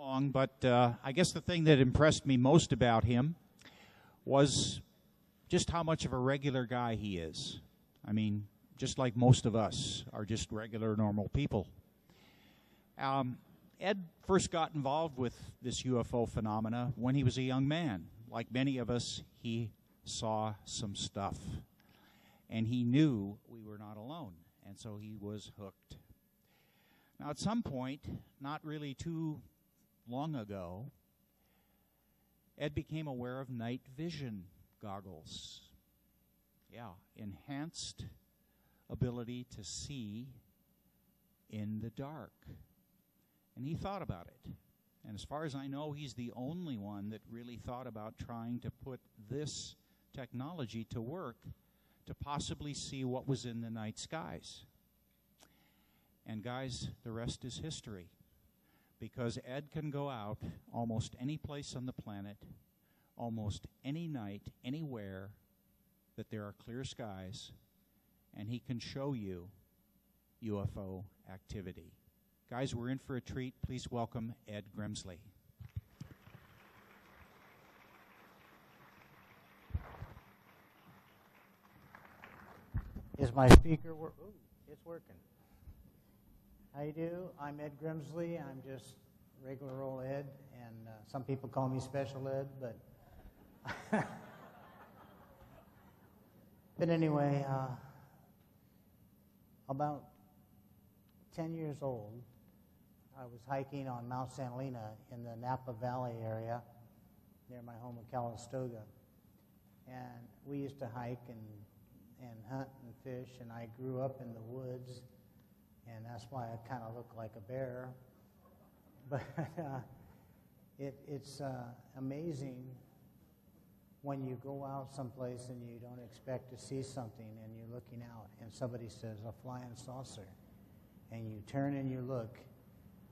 long, but I guess the thing that impressed me most about him was just how much of a regular guy he is. I mean, just like most of us are just regular, normal people. Ed first got involved with this UFO phenomena when he was a young man. Like many of us, he saw some stuff, and he knew we were not alone, and so he was hooked. Now, at some point, not really too long ago, Ed became aware of night vision goggles. Yeah, enhanced ability to see in the dark. And he thought about it. And as far as I know, he's the only one that really thought about trying to put this technology to work to possibly see what was in the night skies. And guys, the rest is history. Because Ed can go out almost any place on the planet, almost any night, anywhere that there are clear skies, and he can show you UFO activity. Guys, we're in for a treat. Please welcome Ed Grimsley. Is my speaker working? Ooh, it's working. How you do? I'm Ed Grimsley. I'm just regular old Ed, and some people call me Special Ed, but but anyway, about 10 years old, I was hiking on Mount Santa Helena in the Napa Valley area near my home in Calistoga, and we used to hike and hunt and fish, and I grew up in the woods, and that's why I kind of look like a bear. But it's amazing when you go out someplace and you don't expect to see something, and you're looking out, and somebody says, a flying saucer, and you turn and you look,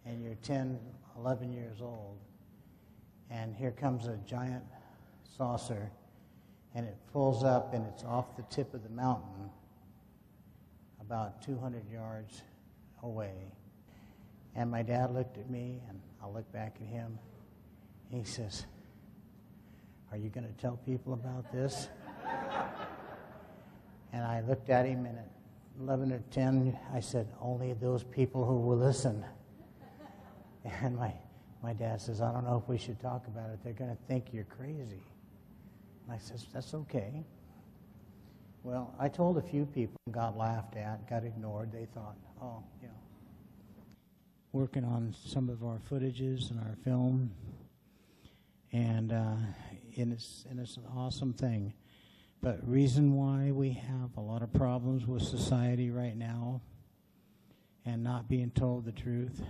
and you're 10, 11 years old, and here comes a giant saucer, and it pulls up, and it's off the tip of the mountain about 200 yards away. And my dad looked at me, and I looked back at him, and he says, are you going to tell people about this? And I looked at him, and at 11 or 10, I said, only those people who will listen. And my dad says, I don't know if we should talk about it. They're going to think you're crazy. And I says, that's okay. Well, I told a few people, got laughed at, got ignored. They thought, oh, you know. Working on some of our footages and our film, and it's an awesome thing. But reason why we have a lot of problems with society right now and not being told the truth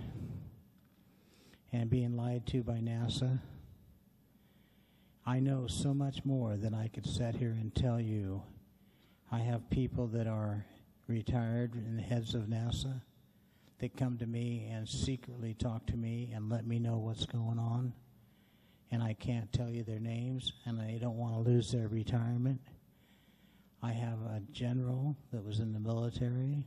and being lied to by NASA, I know so much more than I could sit here and tell you. I have people that are retired and heads of NASA that come to me and secretly talk to me and let me know what's going on. And I can't tell you their names, and I don't want to lose their retirement. I have a general that was in the military.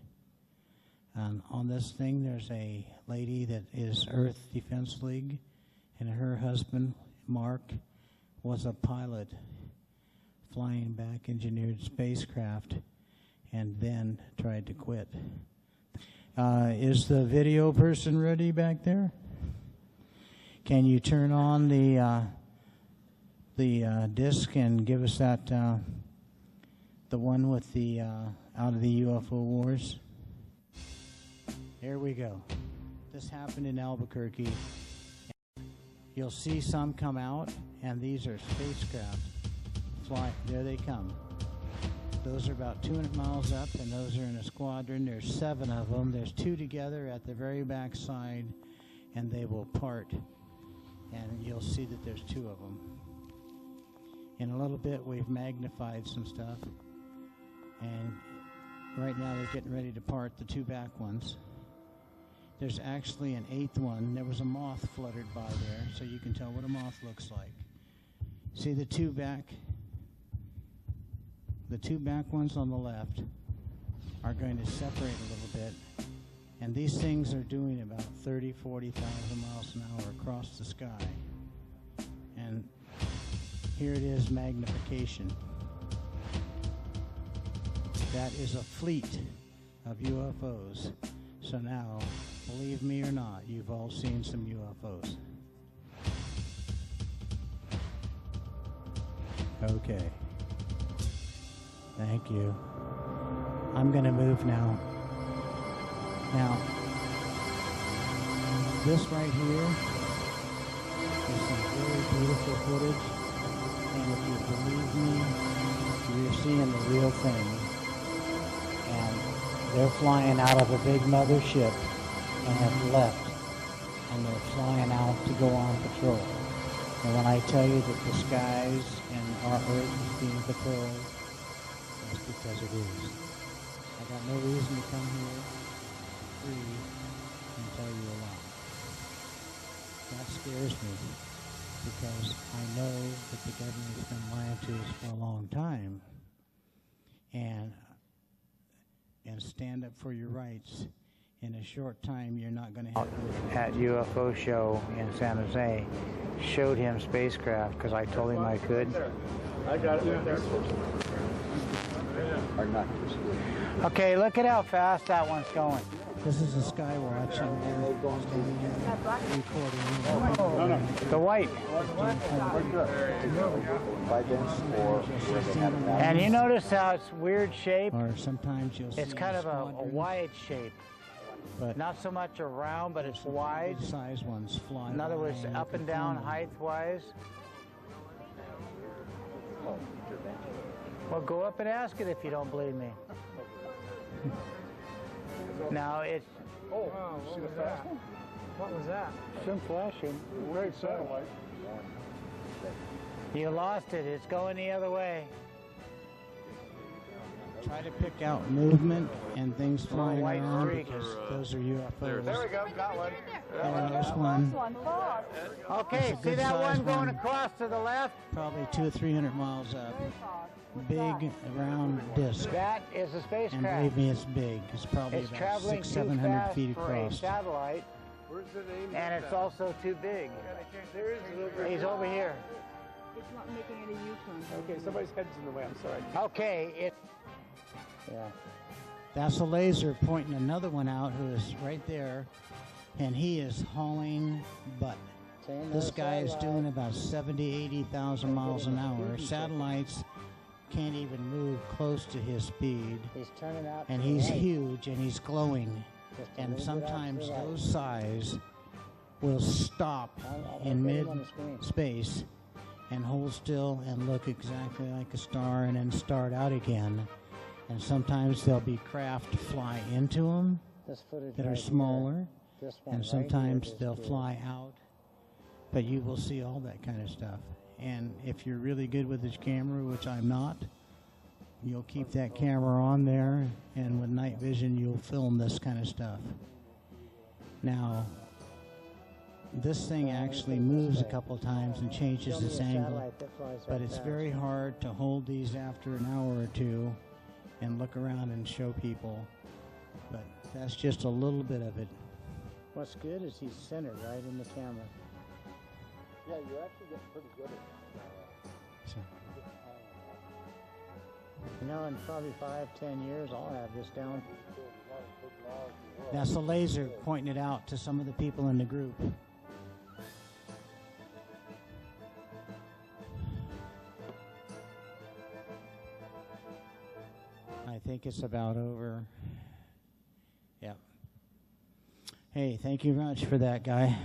On this thing, there's a lady that is Earth Defense League, and her husband, Mark, was a pilot flying back engineered spacecraft and then tried to quit. Is the video person ready back there? Can you turn on the disc and give us that, the one with the out of the UFO wars? Here we go. This happened in Albuquerque. You'll see some come out, and these are spacecraft. Fly, there they come. Those are about 200 miles up, and those are in a squadron. There's 7 of them. There's 2 together at the very back side, and they will part. And you'll see that there's 2 of them. In a little bit, we've magnified some stuff. And right now, they're getting ready to part the 2 back ones. There's actually an 8th one. There was a moth fluttered by there, so you can tell what a moth looks like. See the 2 back? The 2 back ones on the left are going to separate a little bit, And these things are doing about 30, 40,000 miles an hour across the sky. And here it is, magnification. That is a fleet of UFOs. So now, believe me or not, you've all seen some UFOs. Okay. Thank you. I'm going to move now. Now, this right here is some very beautiful footage. And if you believe me, you're seeing the real thing. And they're flying out of a big mothership and have left. And they're flying out to go on patrol. And when I tell you that the skies and our Earth is being patrolled, that's because it is. I got no reason to come here free and tell you a lie. That scares me because I know that the government's been lying to us for a long time. And stand up for your rights. In a short time, you're not going to have... At UFO show in San Jose, showed him spacecraft because I told him I could. I got it right there. Okay, look at how fast that one's going. This is a Skywatch and they're recording. The white. And you notice how it's weird shape? Or sometimes you'll see it's kind of a wide shape. But not so much around, but it's wide. Size ones fly. In other words, up and down height-wise. Well, go up and ask it if you don't believe me. Now it's... Oh, wow, see the fast one? What was that? Some flashing. Great satellite. You lost it. It's going the other way. Try to pick out movement and things flying around because those are UFOs. There we go, got one. There's one. Okay, see that one going across to the left? Probably 200 or 300 miles up. Big round disc. That is a spacecraft. And believe me, it's big. It's probably about 600-700 feet across. Satellite. Where's the name? And it's also too big. He's over here. It's not making any U-turn. Okay, somebody's head's in the way. I'm sorry. Okay, yeah. That's a laser pointing another one out who is right there, and he is hauling butt. This guy is doing about 70,000, 80,000 miles an hour. Satellites can't even move close to his speed. He's turning out, and he's huge and he's glowing. And sometimes those size will stop in mid-space and hold still and look exactly like a star and then start out again. And sometimes there'll be craft fly into them that are smaller, and sometimes they'll fly out. But you will see all that kind of stuff. And if you're really good with this camera, which I'm not, you'll keep that camera on there, and with night vision, you'll film this kind of stuff. Now, this thing actually moves a couple of times and changes its angle, but it's very hard to hold these after an hour or two and look around and show people. But that's just a little bit of it. What's good is he's centered right in the camera. Yeah, you're actually getting pretty good at it. You know, in probably 5-10 years, I'll have this down. That's a laser pointing it out to some of the people in the group. I think it's about over. Yep. Hey, thank you very much for that, guy.